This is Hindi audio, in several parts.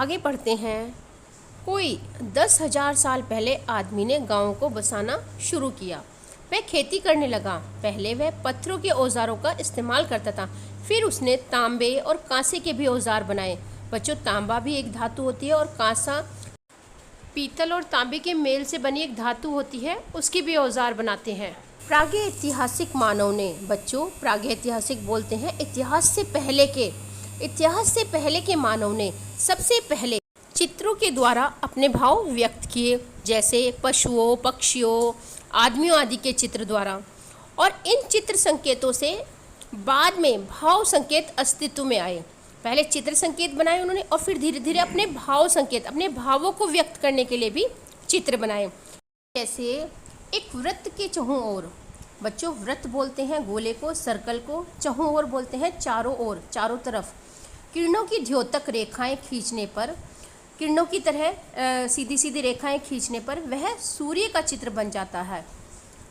आगे पढ़ते हैं। कोई 10,000 साल पहले आदमी ने गाँव को बसाना शुरू किया। वह खेती करने लगा। पहले वह पत्थरों के औजारों का इस्तेमाल करता था, फिर उसने तांबे और कांसे के भी औजार बनाए। बच्चों, तांबा भी एक धातु होती है और कांसा पीतल और तांबे के मेल से बनी एक धातु होती है, उसके भी औजार बनाते हैं। प्रागैतिहासिक मानव ने, बच्चों प्रागैतिहासिक बोलते हैं इतिहास से पहले के मानव ने सबसे पहले चित्रों के द्वारा अपने भाव व्यक्त किए, जैसे पशुओं, पक्षियों, आदमियों आदि के चित्र द्वारा। और इन चित्र संकेतों से बाद में भाव संकेत अस्तित्व में आए। पहले चित्र संकेत बनाए उन्होंने और फिर धीरे धीरे अपने भाव संकेत, अपने भावों को व्यक्त करने के लिए भी चित्र बनाए। जैसे एक वृत्त के चहुं ओर, बच्चों वृत्त बोलते हैं गोले को, सर्कल को, चहुं ओर बोलते हैं चारों ओर, चारों तरफ। किरणों की द्योतक रेखाएं खींचने पर, किरणों की तरह सीधी सीधी रेखाएं खींचने पर वह सूर्य का चित्र बन जाता है।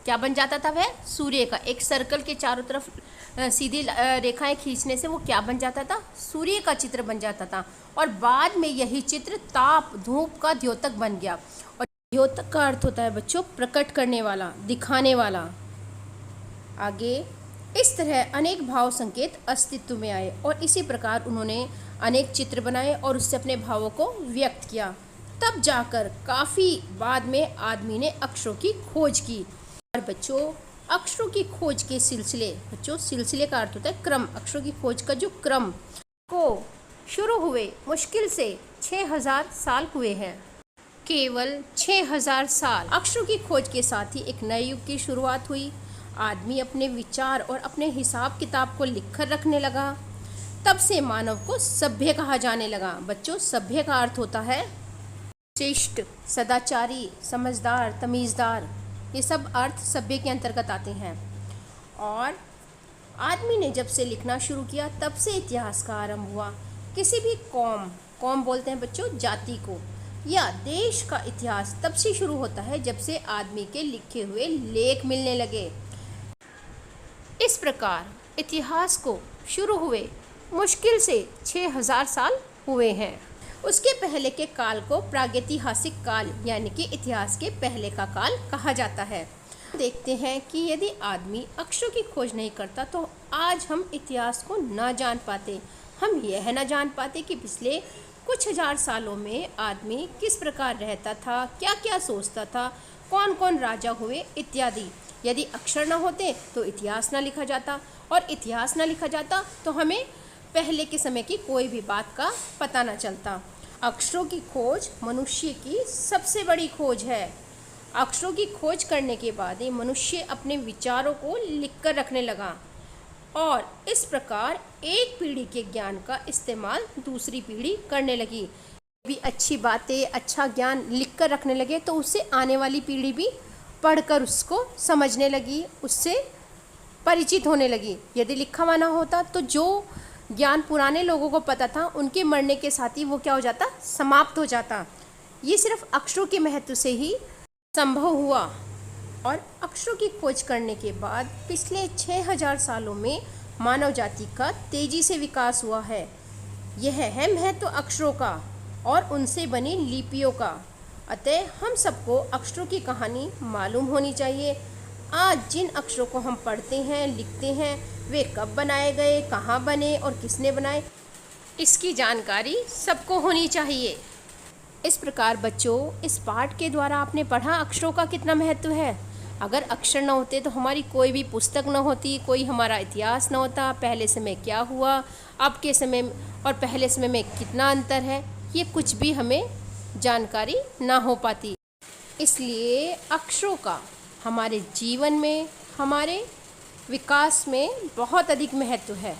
क्या बन जाता था वह? सूर्य का। एक सर्कल के चारों तरफ सीधी रेखाएं खींचने से वो क्या बन जाता था? सूर्य का चित्र बन जाता था। और बाद में यही चित्र ताप, धूप का द्योतक बन गया। और द्योतक का अर्थ होता है बच्चों प्रकट करने वाला, दिखाने वाला। आगे इस तरह अनेक भाव संकेत अस्तित्व में आए और इसी प्रकार उन्होंने अनेक चित्र बनाए और उससे अपने भावों को व्यक्त किया। तब जाकर काफ़ी बाद में आदमी ने अक्षरों की खोज की। और बच्चों अक्षरों की खोज के सिलसिले, बच्चों सिलसिले का अर्थ होता है क्रम, अक्षरों की खोज का जो क्रम को शुरू हुए मुश्किल से 6,000 साल हुए हैं। केवल 6,000 साल। अक्षरों की खोज के साथ ही एक नए युग की शुरुआत हुई। आदमी अपने विचार और अपने हिसाब किताब को लिखकर रखने लगा। तब से मानव को सभ्य कहा जाने लगा। बच्चों सभ्य का अर्थ होता है शिष्ट, सदाचारी, समझदार, तमीज़दार। ये सब अर्थ सभ्य के अंतर्गत आते हैं। और आदमी ने जब से लिखना शुरू किया तब से इतिहास का आरंभ हुआ। किसी भी कौम बोलते हैं बच्चों जाति को, या देश का इतिहास तब से शुरू होता है जब से आदमी के लिखे हुए लेख मिलने लगे। इस प्रकार इतिहास को शुरू हुए मुश्किल से 6,000 साल हुए हैं। उसके पहले के काल को प्रागैतिहासिक काल यानी कि इतिहास के पहले का काल कहा जाता है। देखते हैं कि यदि आदमी अक्षरों की खोज नहीं करता तो आज हम इतिहास को ना जान पाते। हम यह ना जान पाते कि पिछले कुछ हजार सालों में आदमी किस प्रकार रहता था, क्या क्या सोचता था, कौन कौन राजा हुए इत्यादि। यदि अक्षर ना होते तो इतिहास ना लिखा जाता, और इतिहास ना लिखा जाता तो हमें पहले के समय की कोई भी बात का पता न चलता। अक्षरों की खोज मनुष्य की सबसे बड़ी खोज है। अक्षरों की खोज करने के बाद ही मनुष्य अपने विचारों को लिखकर रखने लगा और इस प्रकार एक पीढ़ी के ज्ञान का इस्तेमाल दूसरी पीढ़ी करने लगी। भी अच्छी बातें, अच्छा ज्ञान लिखकर रखने लगे तो उससे आने वाली पीढ़ी भी पढ़कर उसको समझने लगी, उससे परिचित होने लगी। यदि लिखा हुआ ना होता तो जो ज्ञान पुराने लोगों को पता था उनके मरने के साथ ही वो क्या हो जाता? समाप्त हो जाता। ये सिर्फ अक्षरों के महत्व से ही संभव हुआ। और अक्षरों की खोज करने के बाद पिछले 6,000 सालों में मानव जाति का तेजी से विकास हुआ है। यह है महत्व अक्षरों का और उनसे बनी लिपियों का। अतः हम सबको अक्षरों की कहानी मालूम होनी चाहिए। आज जिन अक्षरों को हम पढ़ते हैं, लिखते हैं, वे कब बनाए गए, कहाँ बने और किसने बनाए, इसकी जानकारी सबको होनी चाहिए। इस प्रकार बच्चों इस पाठ के द्वारा आपने पढ़ा अक्षरों का कितना महत्व है। अगर अक्षर न होते तो हमारी कोई भी पुस्तक न होती, कोई हमारा इतिहास न होता, पहले समय क्या हुआ, अब के समय और पहले समय में कितना अंतर है, ये कुछ भी हमें जानकारी ना हो पाती। इसलिए अक्षरों का हमारे जीवन में, हमारे विकास में बहुत अधिक महत्व है।